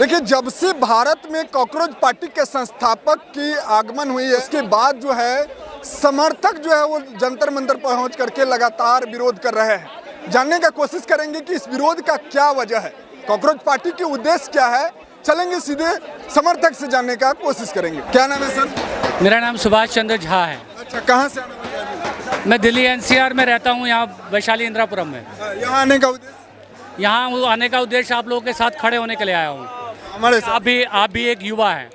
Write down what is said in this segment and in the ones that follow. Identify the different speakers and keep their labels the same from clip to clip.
Speaker 1: देखिए, जब से भारत में कॉकरोच पार्टी के संस्थापक की आगमन हुई है, उसके बाद जो है समर्थक जो है वो जंतर मंतर पहुंच करके लगातार विरोध कर रहे हैं। जानने का कोशिश करेंगे कि इस विरोध का क्या वजह है, कॉकरोच पार्टी के उद्देश्य क्या है। चलेंगे सीधे समर्थक से जानने का कोशिश करेंगे। क्या नाम है सर?
Speaker 2: मेरा नाम सुभाष चंद्र झा है।
Speaker 1: अच्छा, कहाँ से आने वाले हैं?
Speaker 2: मैं दिल्ली NCR में रहता हूँ, यहाँ वैशाली इंदिरापुरम में।
Speaker 1: यहाँ आने का उद्देश्य?
Speaker 2: यहाँ आने का उद्देश्य आप लोगों के साथ खड़े होने के लिए आया हूँ।
Speaker 1: हमारे साथ
Speaker 2: आप भी एक युवा हैं,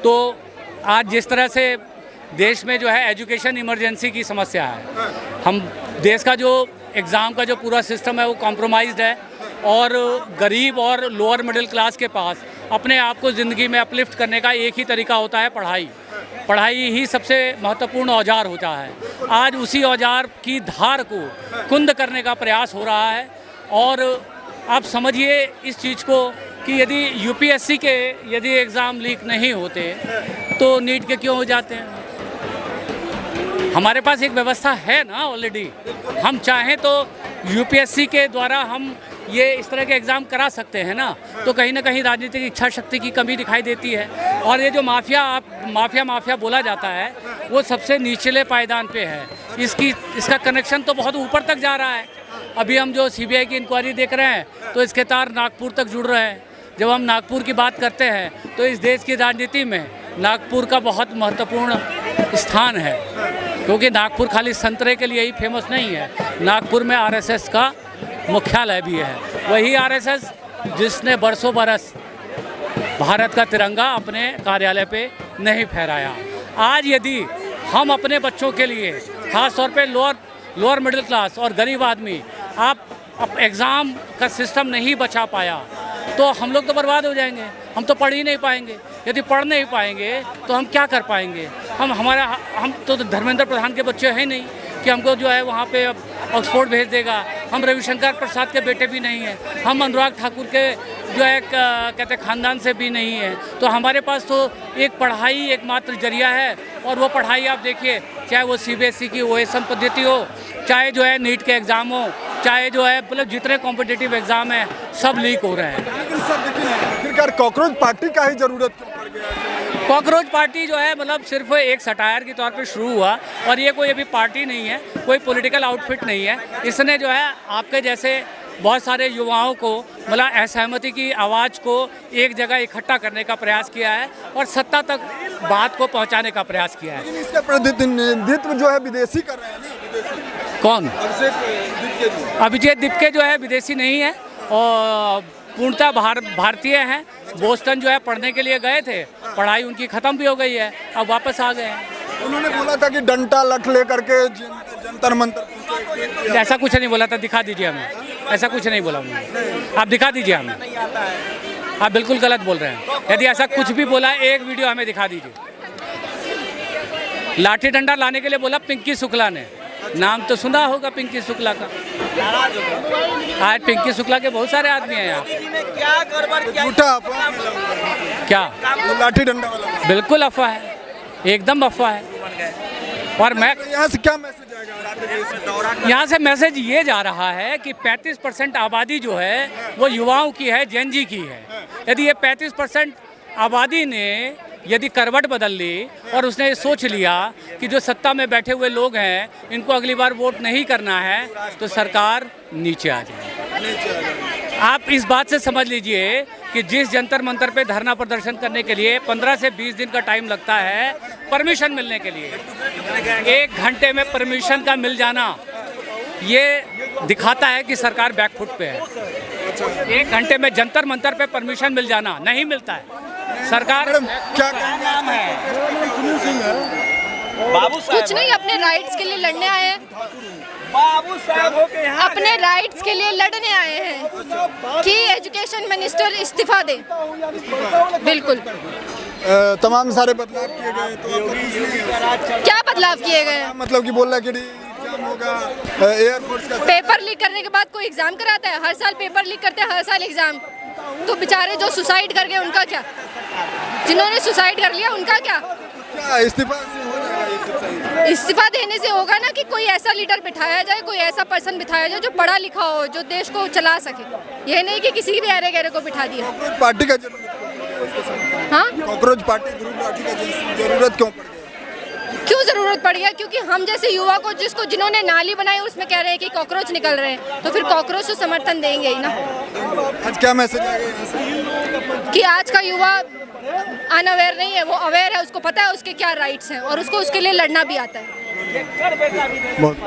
Speaker 2: तो आज जिस तरह से देश में जो है एजुकेशन इमरजेंसी की समस्या है, हम देश का जो एग्ज़ाम का जो पूरा सिस्टम है वो कॉम्प्रोमाइज्ड है और गरीब और लोअर मिडिल क्लास के पास अपने आप को ज़िंदगी में अपलिफ्ट करने का एक ही तरीका होता है, पढ़ाई ही सबसे महत्वपूर्ण औजार होता है। आज उसी औजार की धार को कुंद करने का प्रयास हो रहा है और आप समझिए इस चीज़ को कि यदि UPSC के यदि एग्ज़ाम लीक नहीं होते तो नीट के क्यों हो जाते हैं। हमारे पास एक व्यवस्था है ना ऑलरेडी, हम चाहें तो UPSC के द्वारा हम ये इस तरह के एग्ज़ाम करा सकते हैं ना। तो कहीं ना कहीं राजनीतिक इच्छा शक्ति की कमी दिखाई देती है और ये जो माफिया बोला जाता है वो सबसे निचले पायदान पे है। इसका कनेक्शन तो बहुत ऊपर तक जा रहा है। अभी हम जो CBI की इंक्वायरी देख रहे हैं तो इसके तार नागपुर तक जुड़ रहे हैं। जब हम नागपुर की बात करते हैं तो इस देश की राजनीति में नागपुर का बहुत महत्वपूर्ण स्थान है, क्योंकि नागपुर खाली संतरे के लिए ही फेमस नहीं है। नागपुर में RSS का मुख्यालय भी है, वही RSS जिसने बरसों बरस भारत का तिरंगा अपने कार्यालय पे नहीं फहराया। आज यदि हम अपने बच्चों के लिए, ख़ास तौर पे लोअर मिडिल क्लास और गरीब आदमी, आप एग्ज़ाम का सिस्टम नहीं बचा पाया तो हम लोग तो बर्बाद हो जाएंगे। हम तो पढ़ ही नहीं पाएंगे। यदि पढ़ नहीं पाएंगे तो हम क्या कर पाएंगे। हम तो धर्मेंद्र प्रधान के बच्चे हैं नहीं कि हमको जो है वहाँ पे ऑक्सफोर्ड भेज देगा। हम रविशंकर प्रसाद के बेटे भी नहीं हैं। हम अनुराग ठाकुर के जो है कहते खानदान से भी नहीं है। तो हमारे पास तो एक पढ़ाई एकमात्र जरिया है और वो पढ़ाई आप देखिए, चाहे वो CBSE की OSM पद्धति हो, चाहे जो है नीट के एग्ज़ाम हो, चाहे जो है मतलब जितने कॉम्पिटिटिव एग्ज़ाम हैं सब लीक हो रहे हैं।
Speaker 1: लेकिन सर देखिए, आखिरकार कॉकरोच पार्टी का ही ज़रूरत क्यों पड़ गया?
Speaker 2: कॉकरोच पार्टी जो है मतलब सिर्फ एक सटायर के तौर पे शुरू हुआ और ये कोई अभी पार्टी नहीं है, कोई पॉलिटिकल आउटफिट नहीं है। इसने जो है आपके जैसे बहुत सारे युवाओं को मतलब असहमति की आवाज़ को एक जगह इकट्ठा करने का प्रयास किया है और सत्ता तक बात को पहुंचाने का प्रयास किया है।
Speaker 1: लेकिन इसका प्रतिनिधित्व जो है विदेशी कर रहे हैं ना।
Speaker 2: कौन? अभिजीत दीपके जो है विदेशी नहीं है और पूर्णतः भारतीय हैं। बोस्टन जो है पढ़ने के लिए गए थे, पढ़ाई उनकी ख़त्म भी हो गई है, अब वापस आ गए हैं।
Speaker 1: उन्होंने बोला था कि डंटा लठ ले करके जंतर मंतर।
Speaker 2: ऐसा कुछ नहीं बोला था, दिखा दीजिए हमें। ऐसा कुछ नहीं बोला उन्होंने, आप दिखा दीजिए हमें। आप बिल्कुल गलत बोल रहे हैं। यदि ऐसा कुछ भी बोला है एक वीडियो हमें दिखा दीजिए। लाठी डंडा लाने के लिए बोला पिंकी शुक्ला ने, नाम तो सुना होगा पिंकी शुक्ला का। आज पिंकी शुक्ला के बहुत सारे आदमी हैं यहाँ। क्या
Speaker 1: लाठी डंडा वाला?
Speaker 2: बिल्कुल अफवाह है, एकदम अफवाह है। और मैं
Speaker 1: यहाँ से क्या मैसेज आएगा?
Speaker 2: यहाँ से मैसेज ये जा रहा है कि 35% आबादी जो है वो युवाओं की है, जेन जी की है। यदि ये 35% आबादी ने यदि करवट बदल ली और उसने ये सोच लिया कि जो सत्ता में बैठे हुए लोग हैं इनको अगली बार वोट नहीं करना है तो सरकार नीचे आ जाएगी। आप इस बात से समझ लीजिए कि जिस जंतर मंतर पे धरना प्रदर्शन करने के लिए 15 से 20 दिन का टाइम लगता है परमिशन मिलने के लिए, 1 घंटे में परमिशन का मिल जाना ये दिखाता है कि सरकार बैकफुट पे है। 1 घंटे में जंतर मंतर पे परमिशन मिल जाना नहीं मिलता है। सरकार
Speaker 1: क्या नाम है?
Speaker 3: बाबू साहब कुछ नहीं, अपने राइट्स के लिए लड़ने आए हैं। बाबू साहब अपने राइट्स के लिए लड़ने आए हैं कि एजुकेशन मिनिस्टर इस्तीफा दे। बिल्कुल
Speaker 1: तमाम सारे बदलाव किए गए तो
Speaker 3: क्या बदलाव किए गए?
Speaker 1: मतलब कि बोल रहा है कि एग्जाम होगा, एयरफोर्स का
Speaker 3: पेपर लीक करने के बाद कोई एग्जाम कराता है? हर साल पेपर लीक करते हैं, हर साल एग्जाम। तो बेचारे जो सुसाइड कर गए उनका क्या? जिन्होंने सुसाइड कर लिया उनका क्या?
Speaker 1: इस्तीफा
Speaker 3: इस्तीफा देने से होगा ना कि कोई ऐसा लीडर बिठाया जाए, कोई ऐसा पर्सन बिठाया जाए जो पढ़ा लिखा हो, जो देश को चला सके। यह नहीं कि किसी भी अरे गहरे को बिठा दिया।
Speaker 1: कॉकरोच पार्टी का जरूरत,
Speaker 3: हाँ,
Speaker 1: कॉकरोच पार्टी ग्रुप पार्टी का जरूरत क्यों पड़ गया?
Speaker 3: क्यों जरूरत पड़ गया? क्योंकि हम जैसे युवा को जिन्होंने नाली बनाई उसमें कह रहे हैं कि कॉकरोच निकल रहे हैं, तो फिर कॉकरोच को समर्थन देंगे ही ना।
Speaker 1: आज क्या मैसेज आ गया यहाँ से?
Speaker 3: कि आज का युवा अनअवेयर नहीं है, वो अवेयर है, उसको पता है उसके क्या राइट्स हैं और उसको उसके लिए लड़ना भी आता है।
Speaker 1: बहुत